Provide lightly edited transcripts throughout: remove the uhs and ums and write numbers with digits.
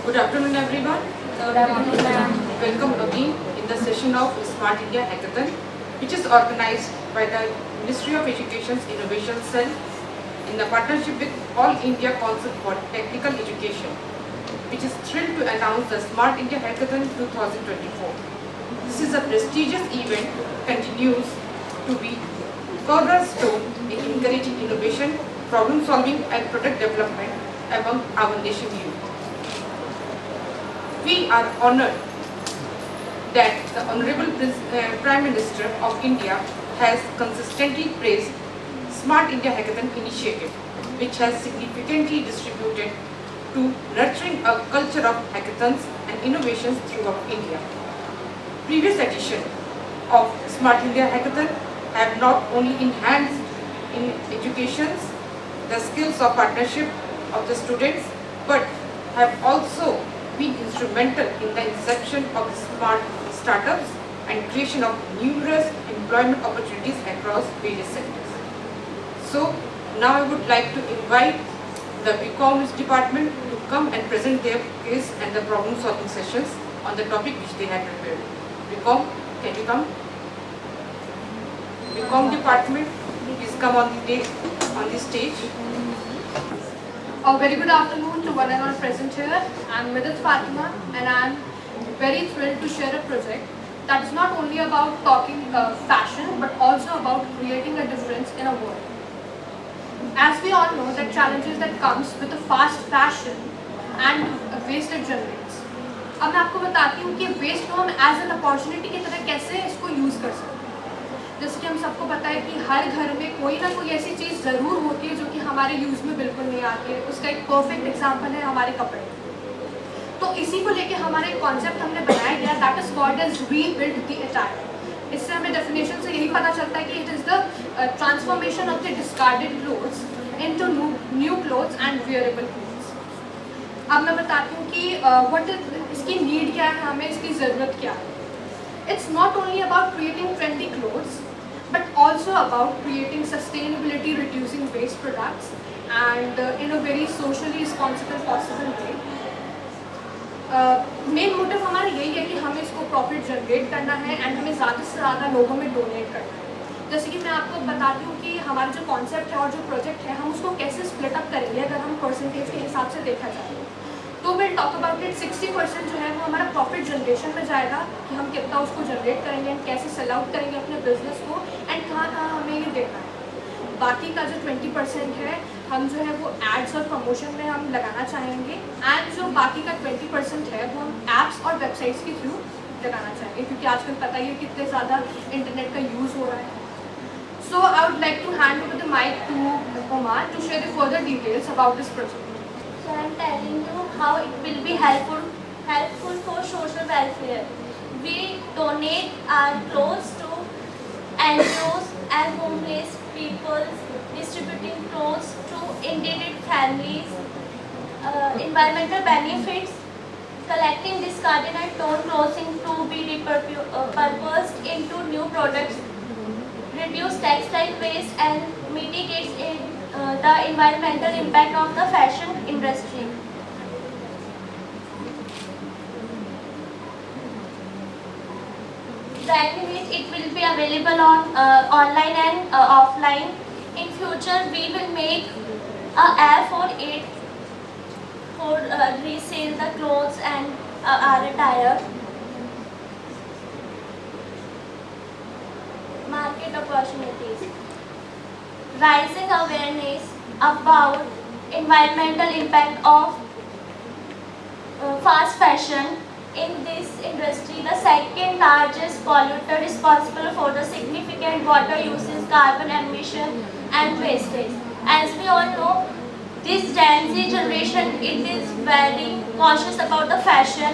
Good afternoon, everyone. Good afternoon, ma'am. Welcome again in the session of Smart India Hackathon, which is organized by the Ministry of Education's Innovation Cell in the partnership with All India Council for Technical Education, which is thrilled to announce the Smart India Hackathon 2024. This is a prestigious event, continues to be cornerstone in encouraging innovation, problem solving and product development among our nation youth. We are honoured that the Honourable Prime Minister of India has consistently praised Smart India Hackathon initiative, which has significantly distributed to nurturing a culture of hackathons and innovations throughout India. Previous edition of Smart India Hackathon have not only enhanced in educations the skills of partnership of the students, but have also been instrumental in the inception of smart startups and creation of numerous employment opportunities across various sectors. So now I would like to invite the BCom department to come and present their case and the problem solving sessions on the topic which they have prepared. BCom, can you come? BCom department, please come on the stage. A very good afternoon to one and all present here. I'm Midhat Fatima and I'm very thrilled to share a project that is not only about talking fashion but also about creating a difference in a world. As we all know, that challenges that comes with the fast fashion and waste it generates. अब मैं आपको बताती हूँ कि waste को हम as an opportunity की तरह कैसे इसको यूज़ कर सकते हैं। जैसे कि हम सबको पता है कि हर घर में कोई ना कोई ऐसी चीज़ ज़रूर होती है जो कि हमारे यूज़ में बिल्कुल नहीं आती है। उसका एक परफेक्ट एग्जांपल है हमारे कपड़े। तो इसी को लेके हमारा एक कॉन्सेप्ट हमने बनाया गया, that is called as rebuild the attire. इससे हमें डेफिनेशन से यही पता चलता है कि it is the transformation of the discarded clothes into new clothes and wearable clothes. अब मैं बताती हूँ कि व्हाट इज इसकी नीड क्या है, हमें इसकी ज़रूरत क्या है। It's not only about creating trendy clothes, but also about creating sustainability, reducing waste products, and in a very socially responsible possible way. Main motive हमारा यही है कि हमें इसको प्रॉफिट जनरेट करना है एंड हमें ज़्यादा से ज़्यादा लोगों में डोनेट करना है। जैसे कि मैं आपको बताती हूँ कि हमारा जो कॉन्सेप्ट है और जो प्रोजेक्ट है हम उसको कैसे स्प्लिट अप करेंगे अगर हम परसेंटेज के हिसाब से देखा जाए तो विल टॉक अबाउट इट। 60% जो है वो हमारा प्रॉफिट जनरेशन में जाएगा कि हम कितना उसको जनरेट करेंगे एंड कैसे सेल आउट करेंगे अपने बिजनेस को एंड कहाँ कहाँ हमें ये देना है। बाकी का जो 20% है हम जो है वो एड्स और प्रमोशन में हम लगाना चाहेंगे एंड जो बाकी का 20% है वो हम एप्स और वेबसाइट्स के थ्रू लगाना चाहेंगे क्योंकि आजकल पता ही है कितने ज़्यादा इंटरनेट का यूज़ हो रहा है। So I would like to hand over the mic to Omar to share the further details about this project. So I am telling you how it will be helpful for social welfare. We donate our clothes to NGOs and homeless people, distributing clothes to indebted families, environmental benefits, collecting discarded and torn clothing to be repurposed into new products, reduce textile waste and mitigates the environmental impact of the fashion industry. Then it will be available on online and offline. In future, we will make a app for it for resale the clothes and our attire. Market opportunities. Rising awareness about environmental impact of fast fashion. In this industry, the second largest polluter responsible for the significant water usage, carbon emission and wastage. As we all know, this Gen Z generation, it is very conscious about the fashion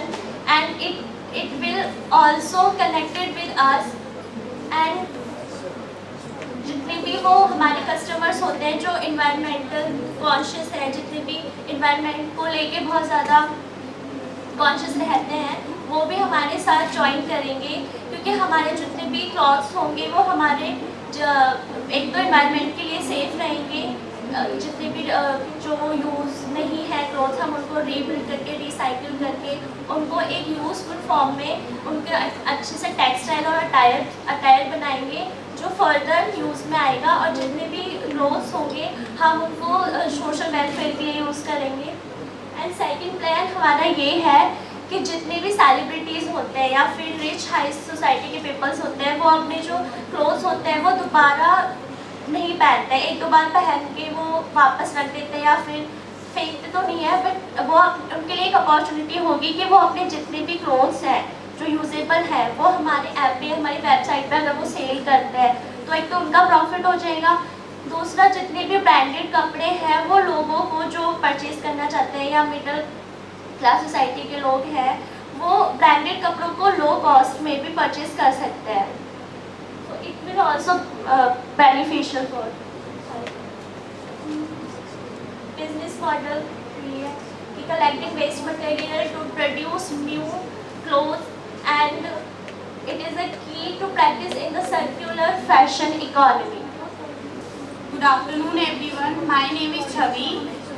and it will also connected with us and जितने भी वो हमारे customers होते हैं जो environmental conscious है, जितने भी इन्वायरमेंट को लेके बहुत ज़्यादा कॉन्शियस रहते हैं वो भी हमारे साथ ज्वाइन करेंगे क्योंकि हमारे जितने भी क्लॉथ्स होंगे वो हमारे एक तो इन्वायरमेंट के लिए सेफ रहेंगे, जितने भी जो यूज़ नहीं है क्लॉथ, हम उनको रीबिल्ड करके, रिसाइकिल करके, उनको एक यूज़फुल फॉर्म में उनके अच्छे से टेक्सटाइल और अटायर बनाएंगे जो फर्दर यूज़ में आएगा। और जितने भी क्लोथ्स होंगे हम उनको सोशल वेलफेयर के लिए यूज़ करेंगे। एंड सेकंड प्लान हमारा ये है कि जितने भी सेलिब्रिटीज़ होते हैं या फिर रिच हाई सोसाइटी के पीपल्स होते हैं, वो अपने जो क्लोथ्स होते हैं वो दोबारा नहीं पहनते हैं, एक दो बार पहन के वो वापस रख देते हैं या फिर फेंकते तो नहीं है, बट वो उनके लिए एक अपॉर्चुनिटी होगी कि वो अपने जितने भी क्लोथ्स हैं जो यूजेबल है वो हमारे ऐप पे, हमारी वेबसाइट पे अगर वो सेल करते हैं तो एक तो उनका प्रॉफिट हो जाएगा। दूसरा, जितने भी ब्रांडेड कपड़े हैं वो लोगों को जो परचेज करना चाहते हैं या मिडिल क्लास सोसाइटी के लोग हैं वो ब्रांडेड कपड़ों को लो कॉस्ट में भी परचेज कर सकते हैं। तो it will also beneficial for business model ये है कि collecting waste material to produce new cloth and it is a key to practice in the circular fashion economy. Good afternoon everyone, my name is Chavi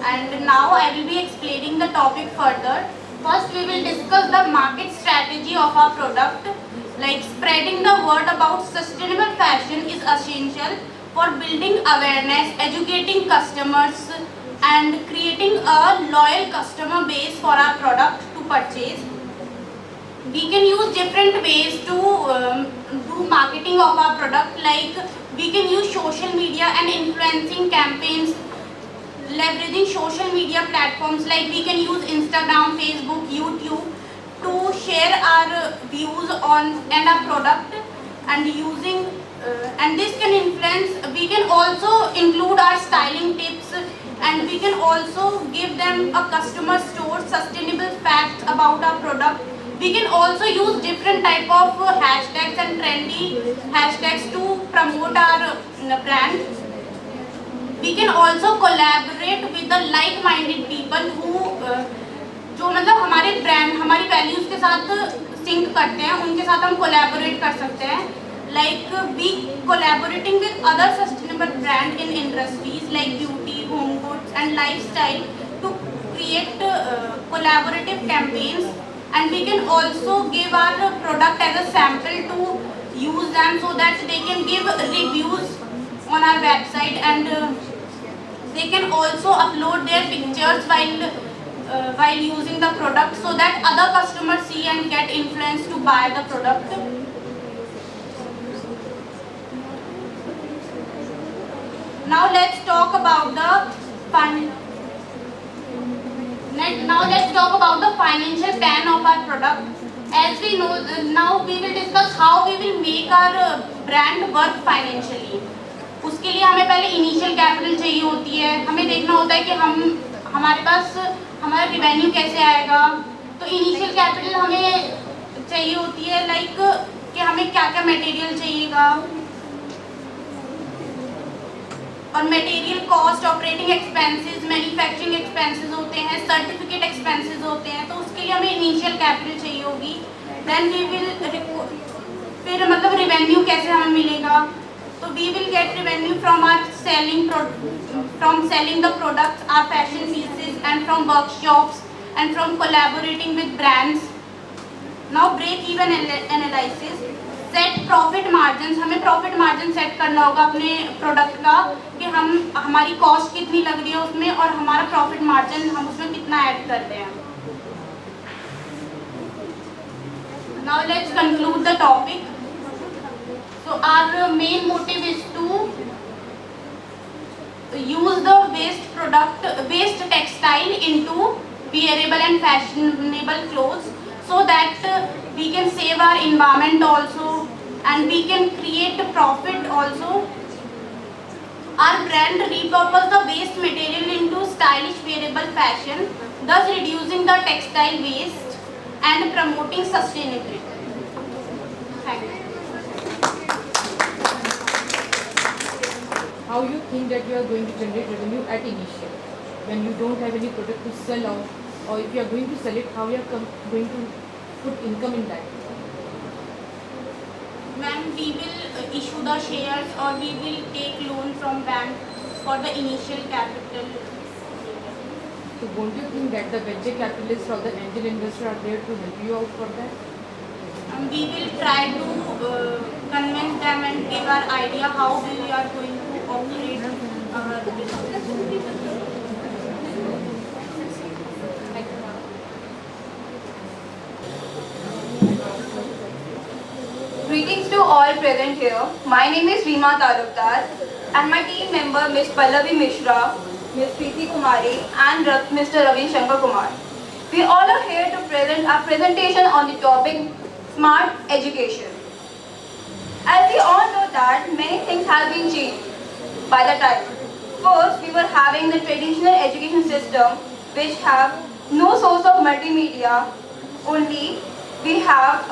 and now I will be explaining the topic further. First we will discuss the market strategy of our product. Like spreading the word about sustainable fashion is essential for building awareness, educating customers and creating a loyal customer base for our product to purchase. We can use different ways to do marketing of our product, like we can use social media and influencing campaigns, leveraging social media platforms like we can use Instagram, Facebook, YouTube to share our views on and our product and using and this can influence. We can also include our styling tips and we can also give them a customer store sustainable facts about our product. We can also use different type of hashtags and trendy hashtags to promote our brand. We can also collaborate with the like-minded people who जो मतलब हमारे brand, हमारी values के साथ sink करते हैं, उनके साथ हम कोलैबोरेट कर सकते हैं. Like we collaborating with other sustainable brand in industries like beauty, home goods and lifestyle to create collaborative campaigns. And we can also give our product as a sample to use them so that they can give reviews on our website and they can also upload their pictures while using the product so that other customers see and get influenced to buy the product. Now let's talk about the financial plan of our product. As we know, now we will discuss how we will make our brand work financially. उसके लिए हमें पहले initial capital चाहिए होती है. हमें देखना होता है कि हमारे पास हमारा रिवेन्यू कैसे आएगा. तो इनिशियल कैपिटल हमें चाहिए होती है लाइक कि हमें क्या क्या मटेरियल चाहिएगा और material cost, operating expenses, manufacturing expenses होते हैं, सर्टिफिकेट एक्सपेंसेस होते हैं. तो उसके लिए हमें इनिशियल कैपिटल चाहिए होगी. देन वी विल फिर मतलब रिवेन्यू कैसे हमें मिलेगा. तो we will get revenue from our selling the products, our fashion pieces and from workshops and from collaborating with brands. Now break even analysis. Set profit margin. हमें profit margin set करना होगा अपने product का कि हमारी cost कितनी लग रही है उसमें और हमारा प्रॉफिट मार्जिन हम उसमें कितना ऐड कर रहे हैं. Now let's conclude the topic. So our main motive is to use the waste textile into wearable and fashionable clothes so that we can save our environment also and we can create profit also. Our brand repurpose the waste material into stylish wearable fashion, thus reducing the textile waste and promoting sustainability. Thank you. How you think that you are going to generate revenue at initial when you don't have any product to sell out, or if you are going to sell it, how you are going to put income in that? Ma'am, we will issue the shares or we will take loan from bank for the initial capital. So won't you think that the venture capitalists or the angel investors are there to help you out for that? We will try to convince them and give our idea how we are going to operate our business. Greetings to all present here. My name is Reema Talukdar and my team member Ms. Pallavi Mishra, Ms. Preeti Kumari and Mr. Ravi Shankar Kumar. We all are here to present our presentation on the topic Smart Education. As we all know that many things have been changed by the time. First, we were having the traditional education system which have no source of multimedia, only we have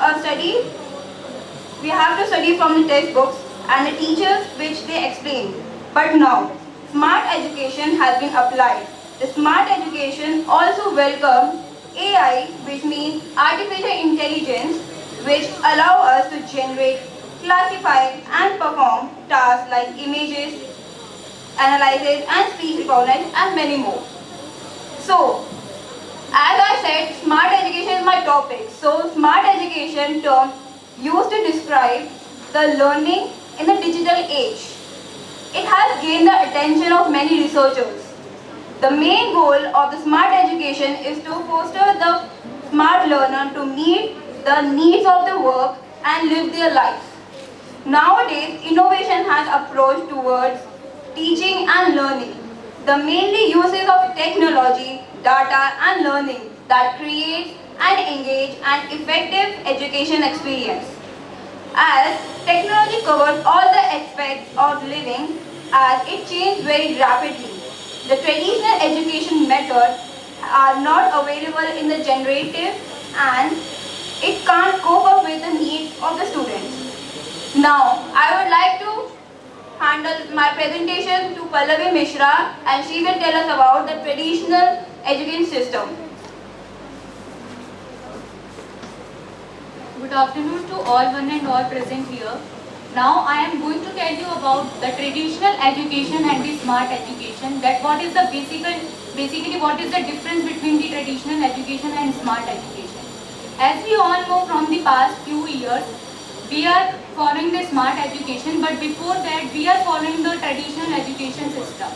to study from the textbooks and the teachers which they explain. But now, smart education has been applied. The smart education also welcome AI, which means artificial intelligence, which allow us to generate, classify and perform tasks like images, analysis and speech recognition and many more. So, as I said, smart education is my topic. So, smart education term used to describe the learning in the digital age. It has gained the attention of many researchers. The main goal of the smart education is to foster the smart learner to meet the needs of the work and live their life. Nowadays, innovation has approached towards teaching and learning. The mainly uses of technology, data and learning that creates and engage an effective education experience. As technology covers all the aspects of living as it changes very rapidly. The traditional education methods are not available in the generative and it can't cope up with the needs of the students. Now, I would like to handle my presentation to Pallavi Mishra and she will tell us about the traditional education system. Good afternoon to all one and all present here. Now I am going to tell you about the traditional education and the smart education. That what is the basically what is the difference between the traditional education and smart education. As we all know from the past few years, we are following the smart education, but before that we are following the traditional education system.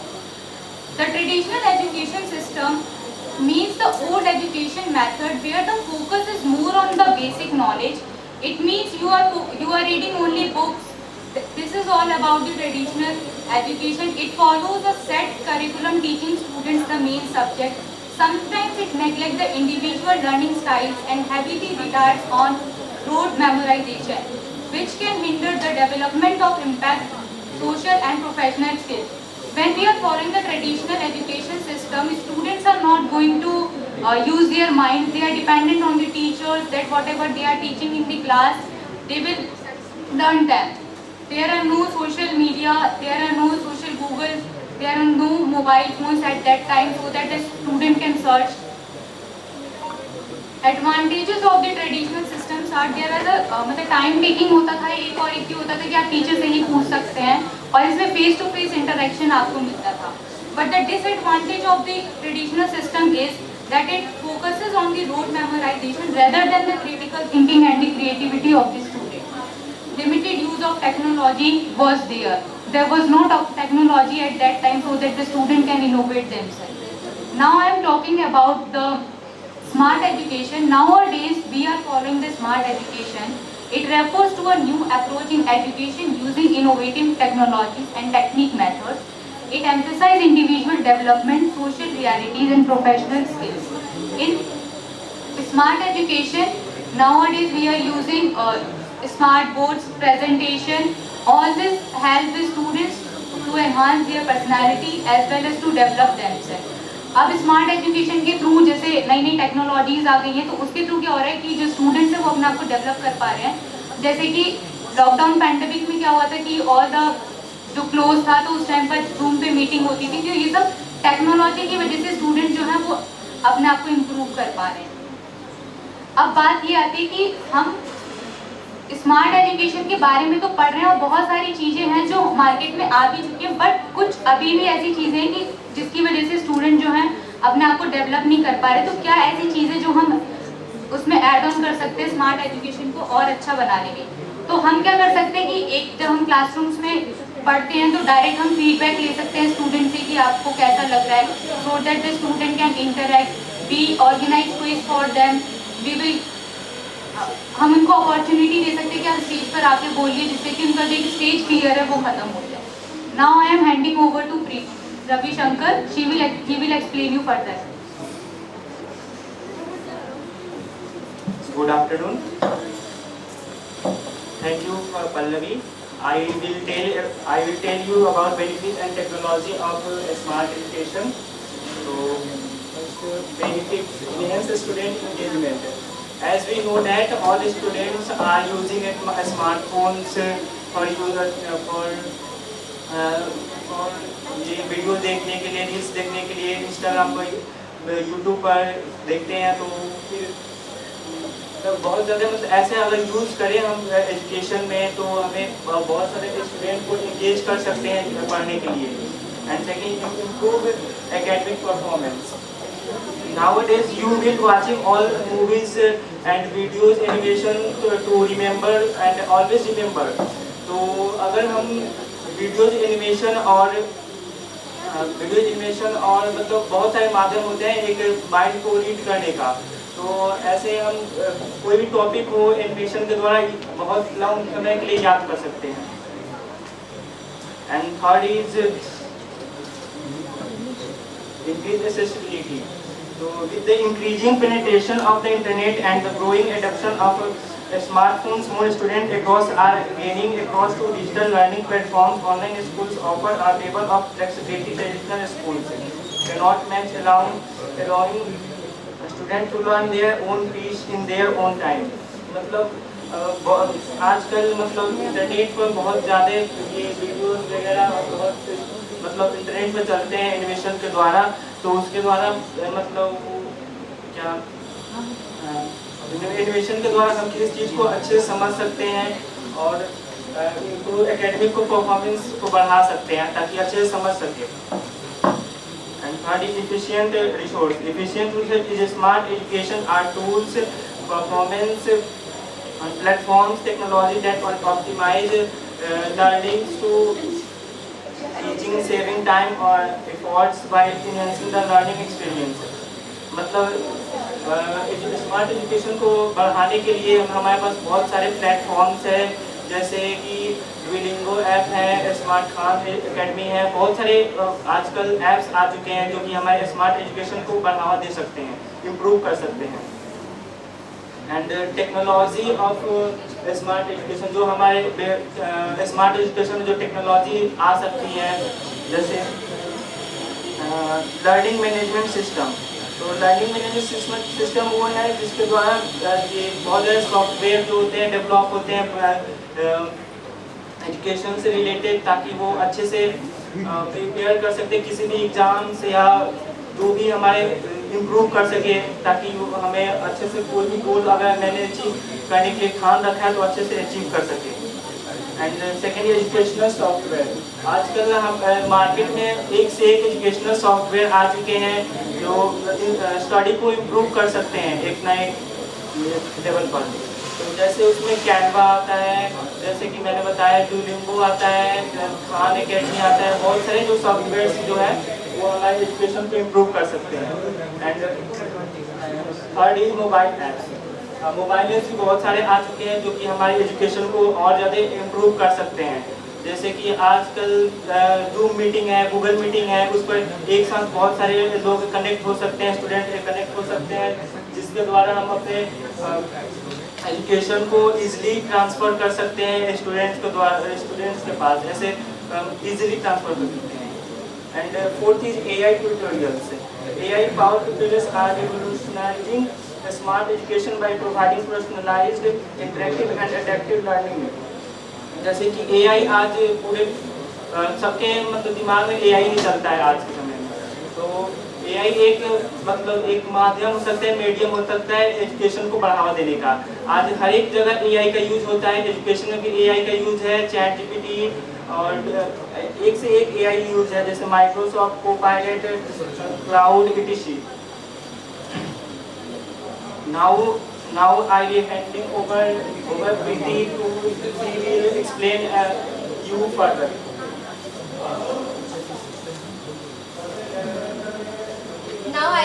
The traditional education system means the old education method where the focus is more on the basic knowledge. It means you are reading only books. This is all about the traditional education. It follows a set curriculum teaching students the main subject. Sometimes it neglects the individual learning styles and heavily relies on rote memorization, which can hinder the development of impact, social and professional skills. When we are following the traditional education system, students are not going to use their minds. They are dependent on the teachers that whatever they are teaching in the class, they will learn them. There are no social media, there are no social Google, there are no mobile phones at that time so that the student can search. Advantages of the traditional systems are there are the time taking होता था एक और एक ही होता था कि आप teacher से ही पूछ सकते हैं और इसमें फेस टू फेस इंटरेक्शन आपको मिलता था. But the disadvantage of the traditional system is that it focuses on the rote memorization rather than the critical thinking and the creativity of the student. Limited use of technology was there. There was no technology at that time so that the student can innovate themselves. Now I am talking about the smart education. Nowadays we are following the smart education. It refers to a new approach in education using innovative technologies and technique methods. It emphasizes individual development, social realities and professional skills. In smart education, nowadays we are using smart boards, presentation. All this helps the students to enhance their personality as well as to develop themselves. अब smart education के through जैसे नई नई technologies आ गई हैं तो उसके through क्या हो रहा है कि जो स्टूडेंट्स हैं वो अपने आप को डेवलप कर पा रहे हैं. जैसे कि लॉकडाउन पैंडेमिक में क्या हुआ था कि ऑल द जो क्लोज था तो उस टाइम पर जूम पे मीटिंग होती थी. तो ये सब टेक्नोलॉजी की वजह से स्टूडेंट जो है वो अपने आप को इम्प्रूव कर पा रहे हैं. अब बात ये आती है कि हम स्मार्ट एजुकेशन के बारे में तो पढ़ रहे हैं और बहुत सारी चीज़ें हैं जो मार्केट में आ भी चुकी हैं, बट कुछ अभी भी ऐसी चीज़ें हैं कि जिसकी वजह से स्टूडेंट जो हैं अपने आप को डेवलप नहीं कर पा रहे। तो क्या ऐसी चीज़ें जो हम उसमें ऐड ऑन कर सकते हैं स्मार्ट एजुकेशन को और अच्छा बनाने में? तो हम क्या कर सकते हैं कि एक जब हम क्लासरूम्स में पढ़ते हैं तो डायरेक्ट हम फीडबैक ले सकते हैं स्टूडेंट से कि आपको कैसा लग रहा है, so that the student can interact, we organize quiz for them, we will हम उनको अपॉर्चुनिटी दे सकते हैं कि आप स्टेज पर आके बोलिए, जिससे कि उनका जो एक स्टेज फियर है वो खत्म हो जाए। Now I am handing over to Ravi Shankar, he will explain you further. Good afternoon. Thank you, Pallavi. I will tell you about benefits and technology of smart education. So, benefits enhance student engagement. As we know that all students are using smartphones for ये video देखने के लिए, reels देखने के लिए, Instagram पर, YouTube पर देखते हैं। तो फिर बहुत ज़्यादा मतलब ऐसे अगर यूज़ करें हम एजुकेशन में तो हमें बहुत सारे स्टूडेंट को इंगेज कर सकते हैं पढ़ने के लिए। And second, improve academic performance. Nowadays you will watching all movies and videos animation to remember and always remember. तो अगर हम वीडियोज एनिमेशन और मतलब बहुत सारे माध्यम होते हैं एक माइंड को रीड करने का। तो ऐसे हम कोई भी टॉपिक हो एनिमेशन के द्वारा बहुत लंबे समय के लिए याद कर सकते हैं। And third is increase accessibility. So with the increasing penetration of the internet and the growing adoption of smartphones, more students across are gaining across to digital learning platforms. Online schools offer a level of flexibility traditional schools cannot match, allowing students to learn their own pace in their own time. मतलब आजकल मतलब internet पर बहुत ज़्यादा ये videos वगैरह बहुत मतलब इंटरनेट पर चलते हैं एनिमेशन के द्वारा। तो उसके द्वारा मतलब क्या एनिमेशन के द्वारा हम किसी चीज़ को अच्छे से समझ सकते हैं और एकेडमिक को परफॉर्मेंस को बढ़ा सकते हैं ताकि अच्छे से समझ सके। And third is efficient resource. Efficient resource is smart education or tools performance platforms technology that optimize learning to teaching, saving time or efforts while enhancing the learning experience. मतलब स्मार्ट एजुकेशन को बढ़ाने के लिए हमारे पास बहुत सारे platforms हैं, जैसे कि ड्यूलिंगो ऐप है, स्मार्ट खान एकेडमी है, बहुत सारे आजकल ऐप्स आ चुके हैं जो कि हमारे स्मार्ट एजुकेशन को बढ़ावा दे सकते हैं, इम्प्रूव कर सकते हैं। And technology of smart education, जो हमारे स्मार्ट एजुकेशन में जो टेक्नोलॉजी आ सकती है, जैसे लर्निंग मैनेजमेंट सिस्टम। तो लर्निंग मैनेजमेंट सिस्टम वो है जिसके द्वारा ये बहुत सारे सॉफ्टवेयर जो होते हैं डेवलप होते हैं एजुकेशन से रिलेटेड, ताकि वो अच्छे से प्रिपेयर कर सकते किसी भी एग्जाम से या जो भी हमारे इम्प्रूव कर सके, ताकि हमें अच्छे से कोई भी गोल अगर मैंने अचीव करने के लिए ठान रखा है तो अच्छे से अचीव कर सके। And second educational software. आजकल हम मार्केट में एक से एक एजुकेशनल सॉफ्टवेयर आ चुके हैं जो स्टडी को इम्प्रूव कर सकते हैं एक नए लेवल पर। तो जैसे उसमें कैनवा आता है, जैसे कि मैंने बताया ड्यूलिंगो आता है, खान एकेडमी आता है, बहुत सारे जो सॉफ्टवेयर जो है वो हमारे एजुकेशन को इम्प्रूव कर सकते हैं। And third is mobile apps. Mobile apps भी बहुत सारे आ चुके हैं जो कि हमारे एजुकेशन को और ज़्यादा इम्प्रूव कर सकते हैं। जैसे कि आजकल जूम मीटिंग है, गूगल मीटिंग है, उस पर एक साथ बहुत सारे लोग कनेक्ट हो सकते हैं, स्टूडेंट कनेक्ट हो सकते हैं, जिसके द्वारा हम अपने एजुकेशन को ईजिली ट्रांसफ़र कर सकते हैं स्टूडेंट्स के पास, ऐसे ईजिली ट्रांसफ़र कर सकते हैं। And fourth is AI tutorials. AI powered tutorials are revolutionizing smart education by providing personalized, interactive and adaptive learning. जैसे कि AI आज पूरे सबके मतलब दिमाग में AI ही चलता है आज के समय में। तो AI एक मतलब एक माध्यम हो सकता है, मीडियम हो सकता है एजुकेशन को बढ़ावा देने का। आज हर एक जगह AI का यूज होता है, एजुकेशन में भी AI का यूज है, चैट जीपीटी और एक से एक AI यूज है, जैसे Microsoft Copilot, cloud etc. Now I will handing over PT to he will explain you further. Now I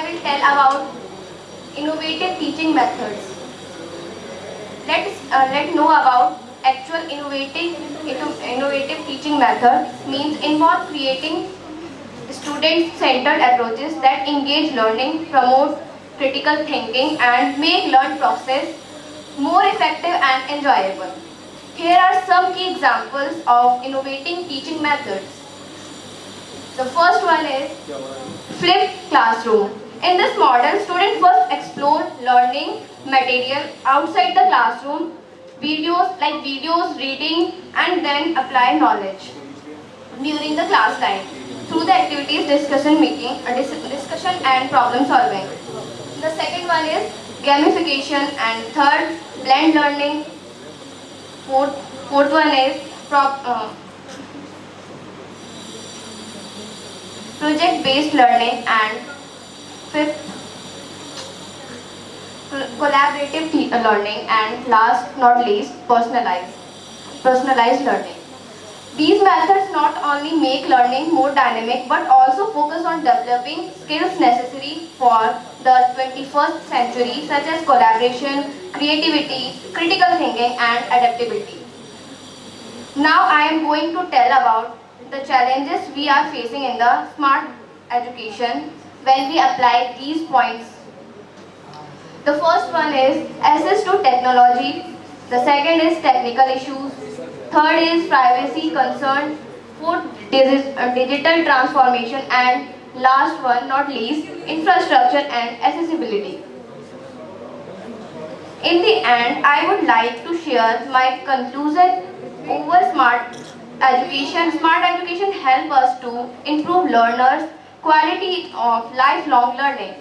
will tell about innovative teaching methods. Let's know about actual innovative teaching method means involve creating student-centered approaches that engage learning, promote critical thinking, and make learn process more effective and enjoyable. Here are some key examples of innovating teaching methods. The first one is flipped classroom. In this model, students first explore learning material outside the classroom, videos, reading, and then apply knowledge during the class time through the activities discussion and problem solving. The second one is gamification, and third, blend learning. Fourth one is project-based learning, and fifth, collaborative learning, and last not least, personalized learning. These methods not only make learning more dynamic but also focus on developing skills necessary for the 21st century such as collaboration, creativity, critical thinking, and adaptability. Now I am going to tell about the challenges we are facing in the smart education when we apply these points. The first one is access to technology, the second is technical issues, third is privacy concern, fourth digital transformation, and last one not least, infrastructure and accessibility. In the end, I would like to share my conclusion over smart education. Smart education helps us to improve learners' quality of lifelong learning.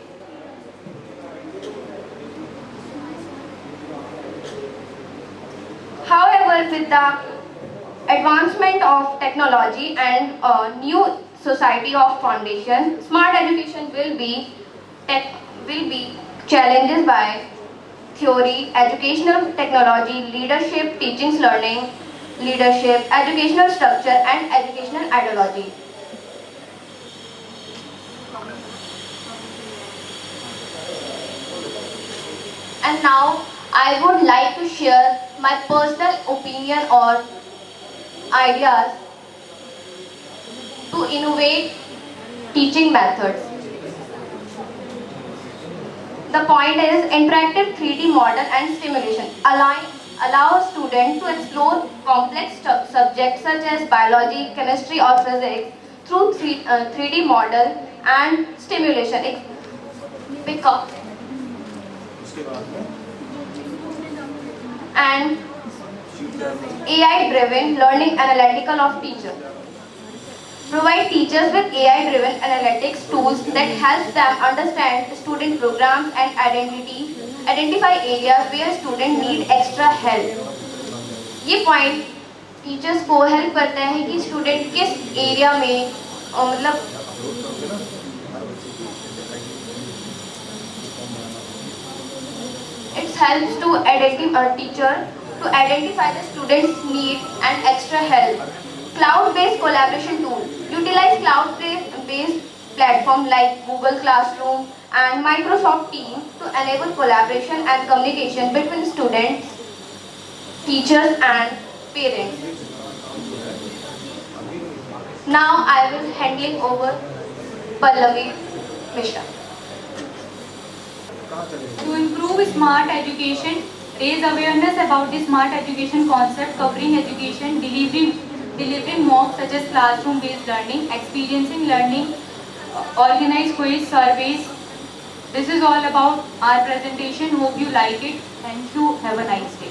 However, with the advancement of technology and a new society of foundation, smart education will be challenged by theory, educational technology, leadership, teachings, learning, leadership, educational structure, and educational ideology. And now I would like to share my personal opinion or ideas to innovate teaching methods. The point is interactive 3D model and stimulation allow students to explore complex subjects such as biology, chemistry or physics through 3D model and stimulation. And AI-driven learning analytical of teacher. Provide teachers with AI-driven analytics tools that help them understand student programs and identify areas where students need extra help. ये point teachers को help करता है कि student किस area में मतलब it helps to identify the student's need and extra help. Cloud-based collaboration tool. Utilize cloud-based platforms like Google Classroom and Microsoft Teams to enable collaboration and communication between students, teachers and parents. Now I will handing over Pallavi Mishra. To improve smart education, raise awareness about the smart education concept covering education, delivering mocks such as classroom-based learning, experiencing learning, organize quiz surveys. This is all about our presentation. Hope you like it. Thank you. Have a nice day.